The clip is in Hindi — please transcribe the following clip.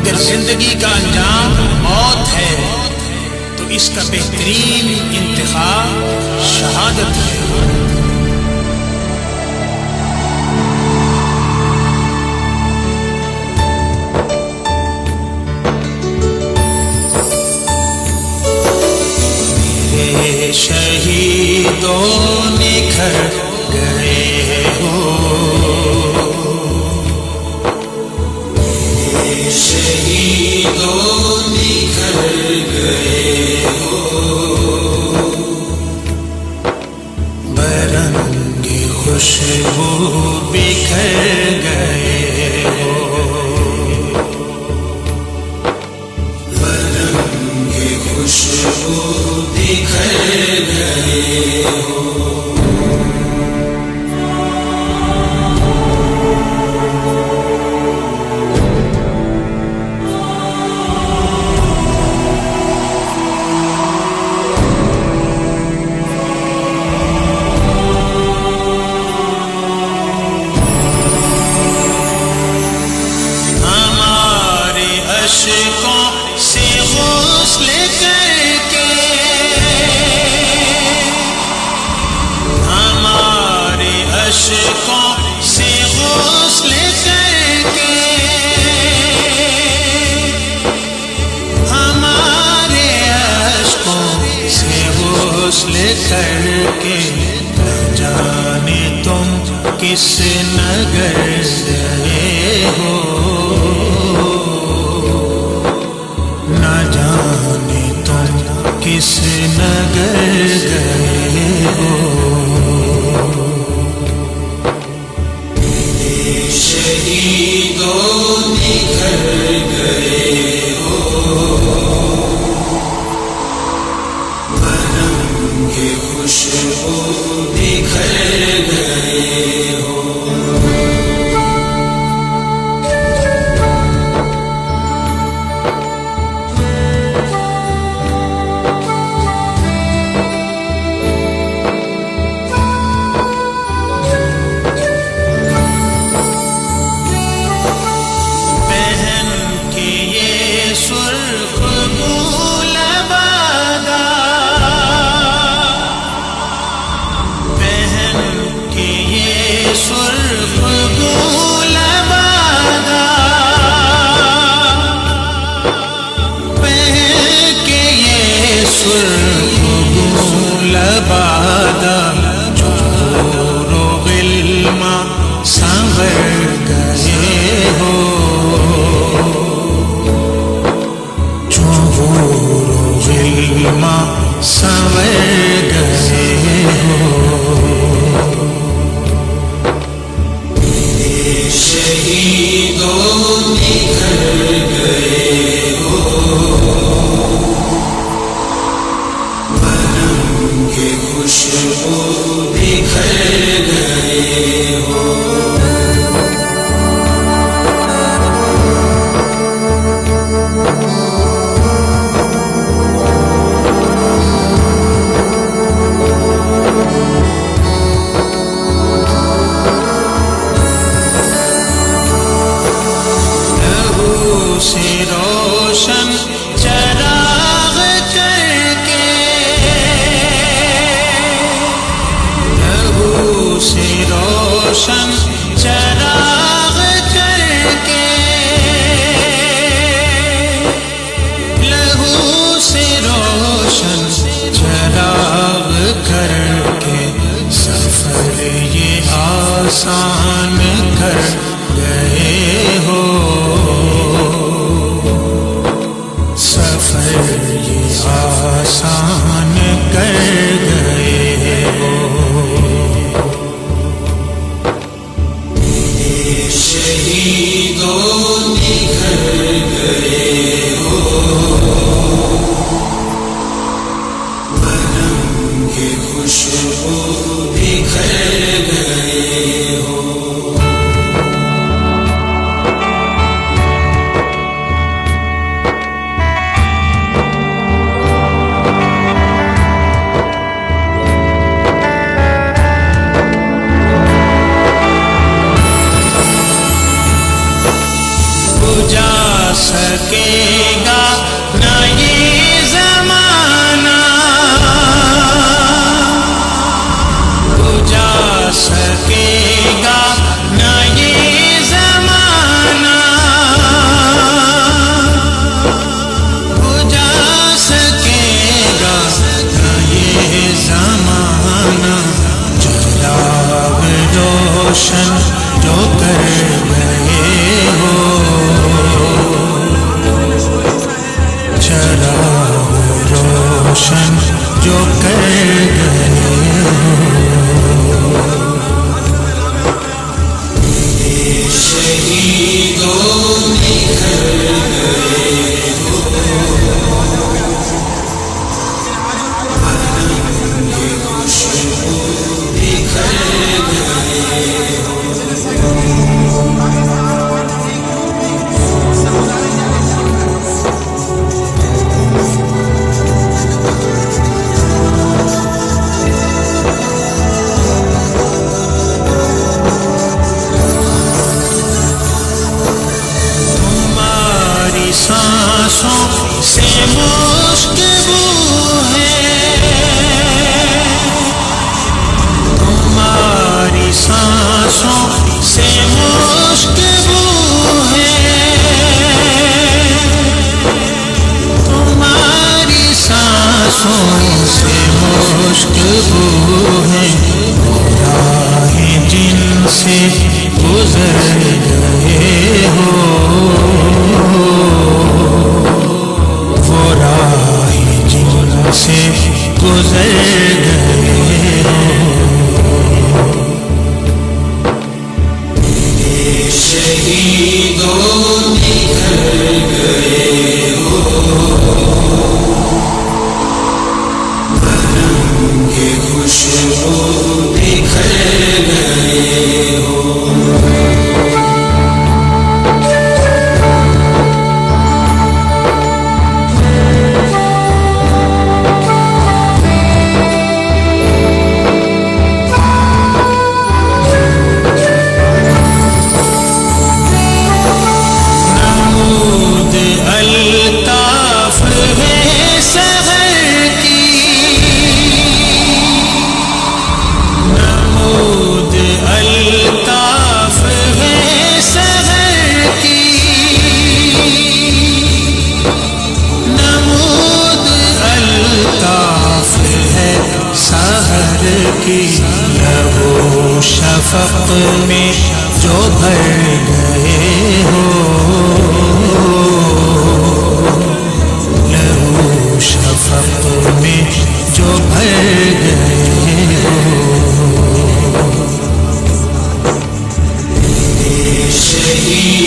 अगर जिंदगी का अंजाम मौत है तो इसका बेहतरीन इंतखाब शहादत है। मेरे शहीदों निखर गए हो, मेरे शहीदों निखर गए हो, बरंगे खुशबू बिखर गए हो, बरंगे खुशबू बिखर गए हो। अशकों से गुस्ल करके, हमारे अशकों से गुस्ल करके, हमारे अशकों से गुस्ल करके, न जाने तुम किस नगर गए हो, न जाने तुम किस नगर गए हो। मेरे शहीदों निखर गए हो, बरंगे खुशबू बिखर गए हो। आसान कर गए हो, सफर ये आसान कर गए हो। मेरे शहीदों निखर गए हो, बरंगे खुशबू बिखर गए हो। सकेगा ना ये ज़माना, बुझा सकेगा ना ये ज़माना, बुझा सकेगा ना ये ज़माना। चिराग रोशन जो कर गए हो, चिराग रोशन जो कर गए हो, शहीदों निखर गए हो, ये खुशबू बिखर गए हो। तुम्हारी सांसों से मुश्क बू है, तुम्हारी सांसों से मुश्क बू है, तुम्हारी सांसों से मुश्क बू है। राहें जिनसे गुजर गए हो, वो राहें जिनसे गुजर गए हो, शहीदों निखर गए हो, रंगे खुशबू बिखर गए हो। नमूद अल्ताफ है सहर की, नमूद अल्ताफ है सहर की, नमूद अल्ताफ है सहर की। लहू शफक में जो भर गए हो, लहू शफक में जो भर गए हो, शहीद